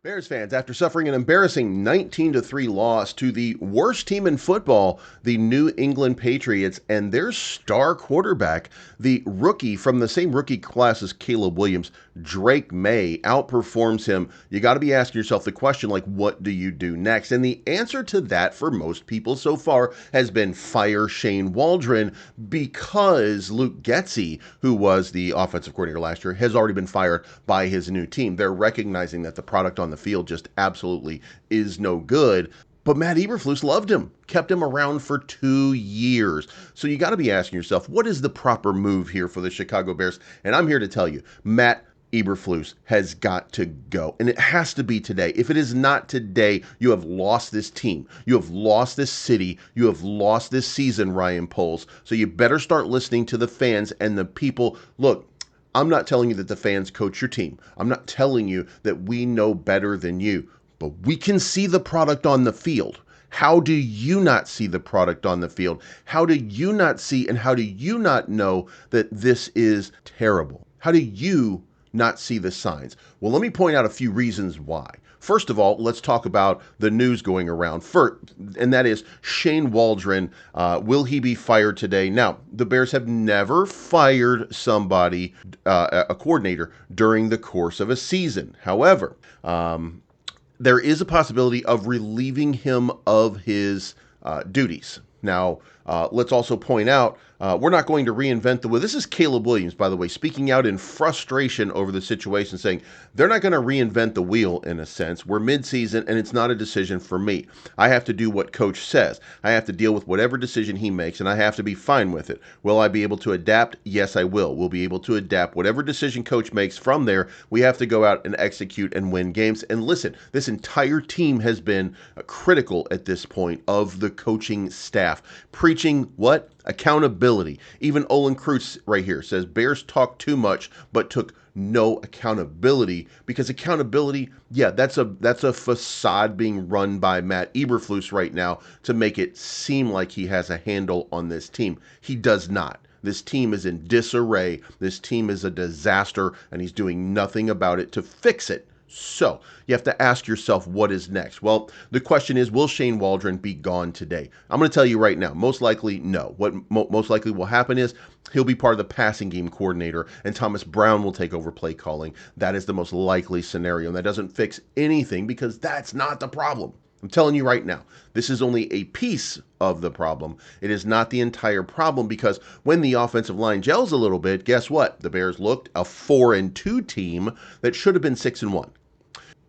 Bears fans, after suffering an embarrassing 19-3 loss to the worst team in football, the New England Patriots, and their star quarterback, the rookie from the same rookie class as Caleb Williams, Drake May, outperforms him, you got to be asking yourself the question, like, what do you do next? And the answer to that for most people so far has been fire Shane Waldron, because Luke Getsy, who was the offensive coordinator last year, has already been fired by his new team. They're recognizing that the product on the field just absolutely is no good. But Matt Eberflus loved him, kept him around for 2 years. So you got to be asking yourself, what is the proper move here for the Chicago Bears? And I'm here to tell you, Matt Eberflus has got to go. And it has to be today. If it is not today, you have lost this team. You have lost this city. You have lost this season, Ryan Poles. So you better start listening to the fans and the people. Look, I'm not telling you that the fans coach your team. I'm not telling you that we know better than you, but we can see the product on the field. How do you not see the product on the field? How do you not see and how do you not know that this is terrible? How do you not see the signs? Well, let me point out a few reasons why. First of all, let's talk about the news going around first, and that is Shane Waldron. Will he be fired today? Now, the Bears have never fired somebody, a coordinator, during the course of a season. However, there is a possibility of relieving him of his duties. Now, let's also point out, we're not going to reinvent the wheel. This is Caleb Williams, by the way, speaking out in frustration over the situation, saying they're not going to reinvent the wheel in a sense. We're midseason, and it's not a decision for me. I have to do what coach says. I have to deal with whatever decision he makes, and I have to be fine with it. Will I be able to adapt? Yes, I will. We'll be able to adapt. Whatever decision coach makes from there, we have to go out and execute and win games. And listen, this entire team has been critical at this point of the coaching staff, preaching what? Accountability. Even Olin Kreutz right here says Bears talk too much but took no accountability, because accountability, yeah, that's a facade being run by Matt Eberflus right now to make it seem like he has a handle on this team. He does not. This team is in disarray. This team is a disaster, and he's doing nothing about it to fix it. So you have to ask yourself, what is next? Well, the question is, will Shane Waldron be gone today? I'm going to tell you right now, most likely, no. What most likely will happen is he'll be part of the passing game coordinator, and Thomas Brown will take over play calling. That is the most likely scenario, and that doesn't fix anything, because that's not the problem. I'm telling you right now, this is only a piece of the problem. It is not the entire problem, because when the offensive line gels a little bit, guess what? The Bears looked a 4-2 team that should have been 6-1.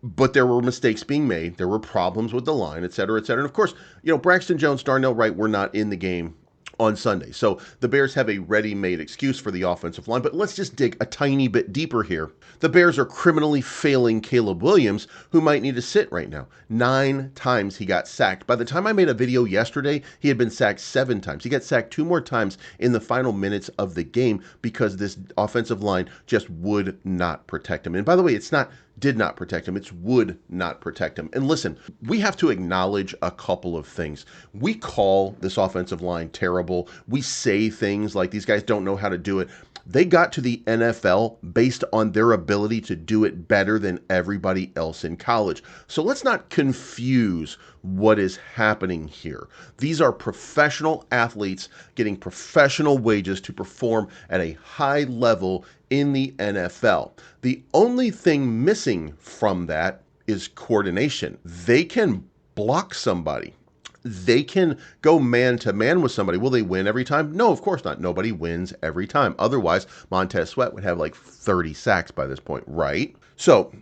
But there were mistakes being made. There were problems with the line, et cetera, et cetera. And of course, Braxton Jones, Darnell Wright were not in the game on Sunday. So the Bears have a ready-made excuse for the offensive line. But let's just dig a tiny bit deeper here. The Bears are criminally failing Caleb Williams, who might need to sit right now. 9 times he got sacked. By the time I made a video yesterday, he had been sacked 7 times. He got sacked 2 more times in the final minutes of the game because this offensive line just would not protect him. And by the way, it's not did not protect him. It's would not protect him. And listen, we have to acknowledge a couple of things. We call this offensive line terrible. We say things like these guys don't know how to do it. They got to the NFL based on their ability to do it better than everybody else in college. So let's not confuse what is happening here. These are professional athletes getting professional wages to perform at a high level in the NFL. The only thing missing from that is coordination. They can block somebody. They can go man-to-man with somebody. Will they win every time? No, of course not. Nobody wins every time. Otherwise, Montez Sweat would have like 30 sacks by this point, right? So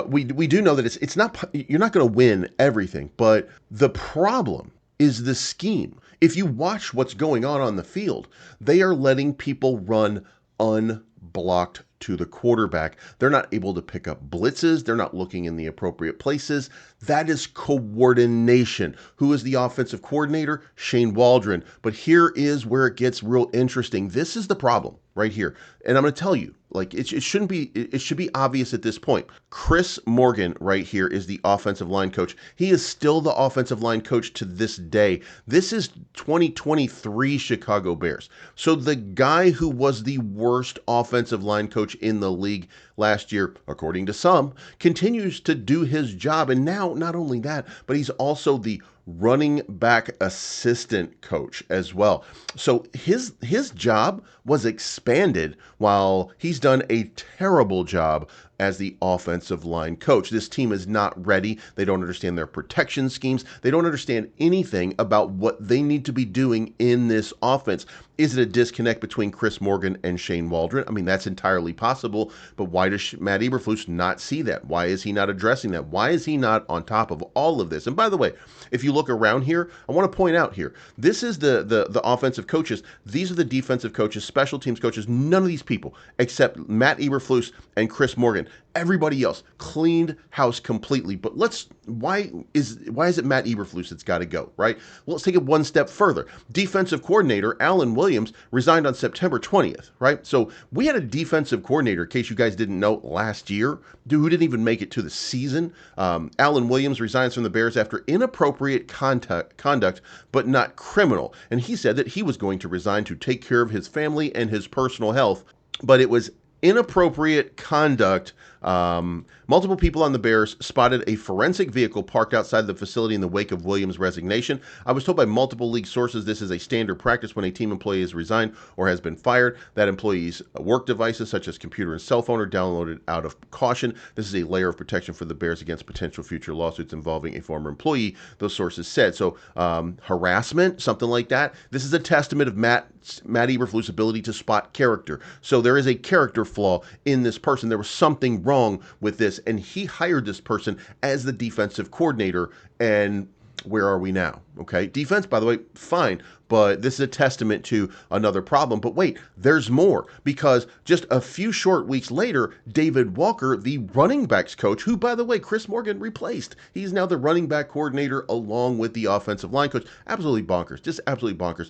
we do know that it's not, you're not going to win everything, but the problem is the scheme. If you watch what's going on the field, they are letting people run unblocked to the quarterback. They're not able to pick up blitzes. They're not looking in the appropriate places. That is coordination. Who is the offensive coordinator? Shane Waldron. But here is where it gets real interesting. This is the problem right here. And I'm going to tell you, like, it should be obvious at this point. Chris Morgan right here is the offensive line coach. He is still the offensive line coach to this day. This is 2023 Chicago Bears. So the guy who was the worst offensive line coach coach in the league last year, according to some, continues to do his job. And now, not only that, but he's also the running back assistant coach as well. So his job was expanded while he's done a terrible job as the offensive line coach. This team is not ready. They don't understand their protection schemes. They don't understand anything about what they need to be doing in this offense. Is it a disconnect between Chris Morgan and Shane Waldron? I mean, that's entirely possible, but why does Matt Eberflus not see that? Why is he not addressing that? Why is he not on top of all of this? And by the way, if you look around here, I want to point out here, this is the offensive coaches. These are the defensive coaches, special teams coaches. None of these people, except Matt Eberflus and Chris Morgan, everybody else cleaned house completely. But why is it Matt Eberflus that's got to go, right? Well, let's take it one step further. Defensive coordinator Alan Williams resigned on September 20th, right? So we had a defensive coordinator, in case you guys didn't know, last year, who didn't even make it to the season. Alan Williams resigns from the Bears after inappropriate conduct, but not criminal. And he said that he was going to resign to take care of his family and his personal health, but it was inappropriate conduct. Multiple people on the Bears spotted a forensic vehicle parked outside the facility in the wake of Williams' resignation. I was told by multiple league sources this is a standard practice when a team employee is resigned or has been fired, that employees' work devices such as computer and cell phone are downloaded out of caution. This is a layer of protection for the Bears against potential future lawsuits involving a former employee, those sources said. So harassment, something like that. This is a testament of Matt Eberflus' ability to spot character. So there is a character flaw in this person. There was something wrong with this, and he hired this person as the defensive coordinator. And where are we now? Okay, defense, by the way, fine, but this is a testament to another problem. But wait, there's more, because just a few short weeks later, David Walker, the running backs coach, who, by the way, Chris Morgan replaced, he's now the running back coordinator along with the offensive line coach. Absolutely bonkers, just absolutely bonkers.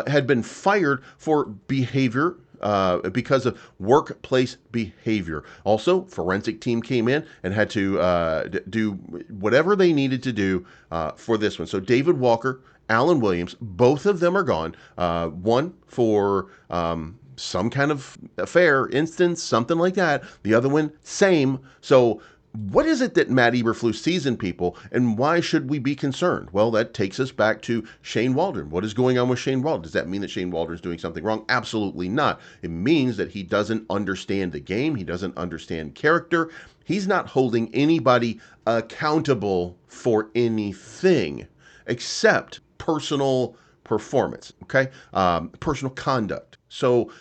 Had been fired for behavior because of workplace behavior. Also, forensic team came in and had to do whatever they needed to do for this one. So David Walker, Alan Williams, both of them are gone. One for some kind of affair, instance, something like that. The other one, same. So what is it that Matt Eberflus sees in people, and why should we be concerned? Well, that takes us back to Shane Waldron. What is going on with Shane Waldron? Does that mean that Shane Waldron is doing something wrong? Absolutely not. It means that he doesn't understand the game. He doesn't understand character. He's not holding anybody accountable for anything except personal performance, okay? Personal conduct. So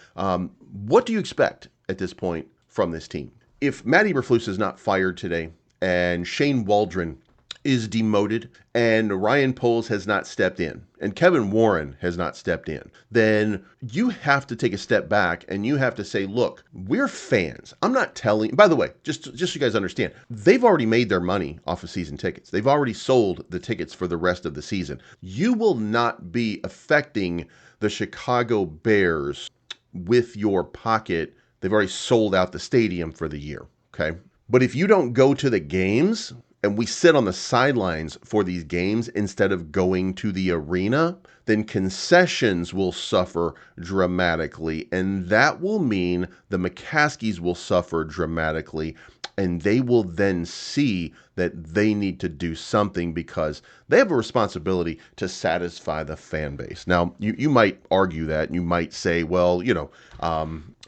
what do you expect at this point from this team? If Matt Eberflus is not fired today and Shane Waldron is demoted and Ryan Poles has not stepped in and Kevin Warren has not stepped in, then you have to take a step back and you have to say, look, we're fans. I'm not telling, by the way, just so you guys understand, they've already made their money off of season tickets. They've already sold the tickets for the rest of the season. You will not be affecting the Chicago Bears with your pocket. They've already sold out the stadium for the year, okay? But if you don't go to the games and we sit on the sidelines for these games instead of going to the arena, then concessions will suffer dramatically. And that will mean the McCaskies will suffer dramatically. And they will then see that they need to do something because they have a responsibility to satisfy the fan base. Now, you might argue that, and you might say, well, you know,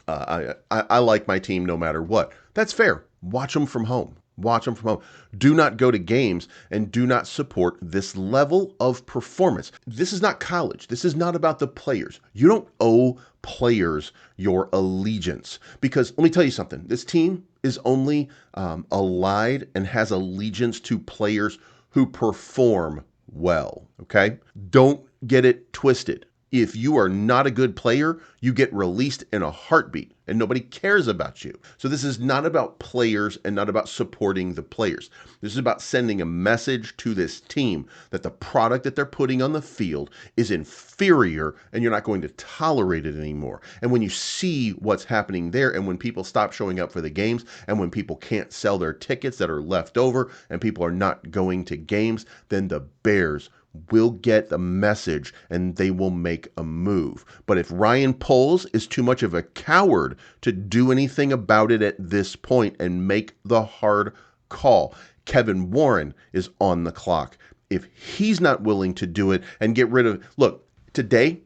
I like my team no matter what. That's fair. Watch them from home. Watch them from home. Do not go to games and do not support this level of performance. This is not college. This is not about the players. You don't owe players your allegiance, because let me tell you something. This team is only allied and has allegiance to players who perform well, okay? Don't get it twisted. If you are not a good player, you get released in a heartbeat and nobody cares about you. So this is not about players and not about supporting the players. This is about sending a message to this team that the product that they're putting on the field is inferior and you're not going to tolerate it anymore. And when you see what's happening there, and when people stop showing up for the games, and when people can't sell their tickets that are left over and people are not going to games, then the Bears will get the message and they will make a move. But if Ryan Poles is too much of a coward to do anything about it at this point and make the hard call, Kevin Warren is on the clock. If he's not willing to do it and get rid of, look, today,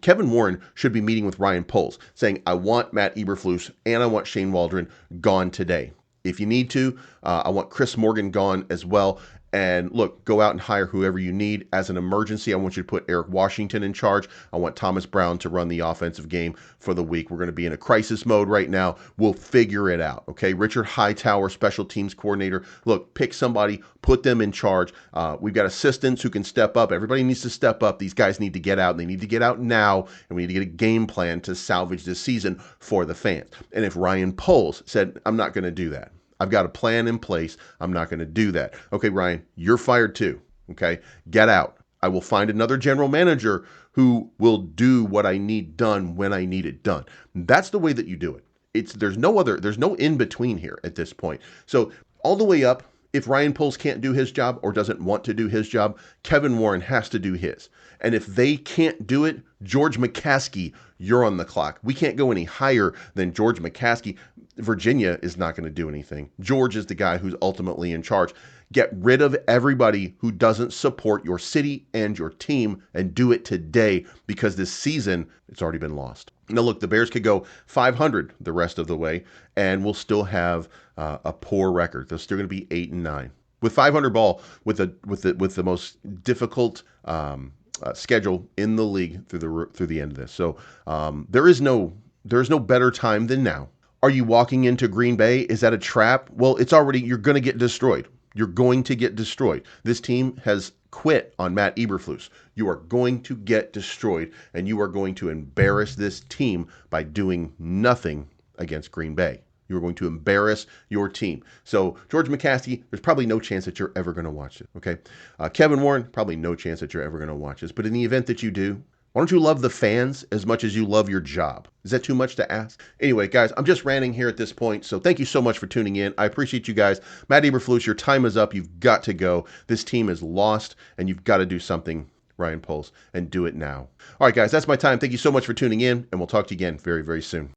Kevin Warren should be meeting with Ryan Poles saying, I want Matt Eberflus and I want Shane Waldron gone today. If you need to, I want Chris Morgan gone as well. And look, go out and hire whoever you need. As an emergency, I want you to put Eric Washington in charge. I want Thomas Brown to run the offensive game for the week. We're going to be in a crisis mode right now. We'll figure it out, okay? Richard Hightower, special teams coordinator. Look, pick somebody, put them in charge. We've got assistants who can step up. Everybody needs to step up. These guys need to get out, and they need to get out now, and we need to get a game plan to salvage this season for the fans. And if Ryan Poles said, I'm not going to do that, I've got a plan in place, I'm not going to do that. Okay, Ryan, you're fired too. Okay, get out. I will find another general manager who will do what I need done when I need it done. That's the way that you do it. There's no in between here at this point. So all the way up, if Ryan Poles can't do his job or doesn't want to do his job, Kevin Warren has to do his. And if they can't do it, George McCaskey, you're on the clock. We can't go any higher than George McCaskey. Virginia is not going to do anything. George is the guy who's ultimately in charge. Get rid of everybody who doesn't support your city and your team, and do it today, because this season, it's already been lost. Now, look, the Bears could go 500 the rest of the way, and we'll still have a poor record. They're still going to be 8-9 with 500 ball, with the most difficult schedule in the league through the end of this. So there is no better time than now. Are you walking into Green Bay? Is that a trap? Well, you're going to get destroyed. You're going to get destroyed. This team has quit on Matt Eberflus. You are going to get destroyed, and you are going to embarrass this team by doing nothing against Green Bay. You are going to embarrass your team. So, George McCaskey, there's probably no chance that you're ever going to watch it, okay? Kevin Warren, probably no chance that you're ever going to watch this. But in the event that you do, why don't you love the fans as much as you love your job? Is that too much to ask? Anyway, guys, I'm just ranting here at this point, so thank you so much for tuning in. I appreciate you guys. Matt Eberflus, your time is up. You've got to go. This team is lost, and you've got to do something, Ryan Poles, and do it now. All right, guys, that's my time. Thank you so much for tuning in, and we'll talk to you again very, very soon.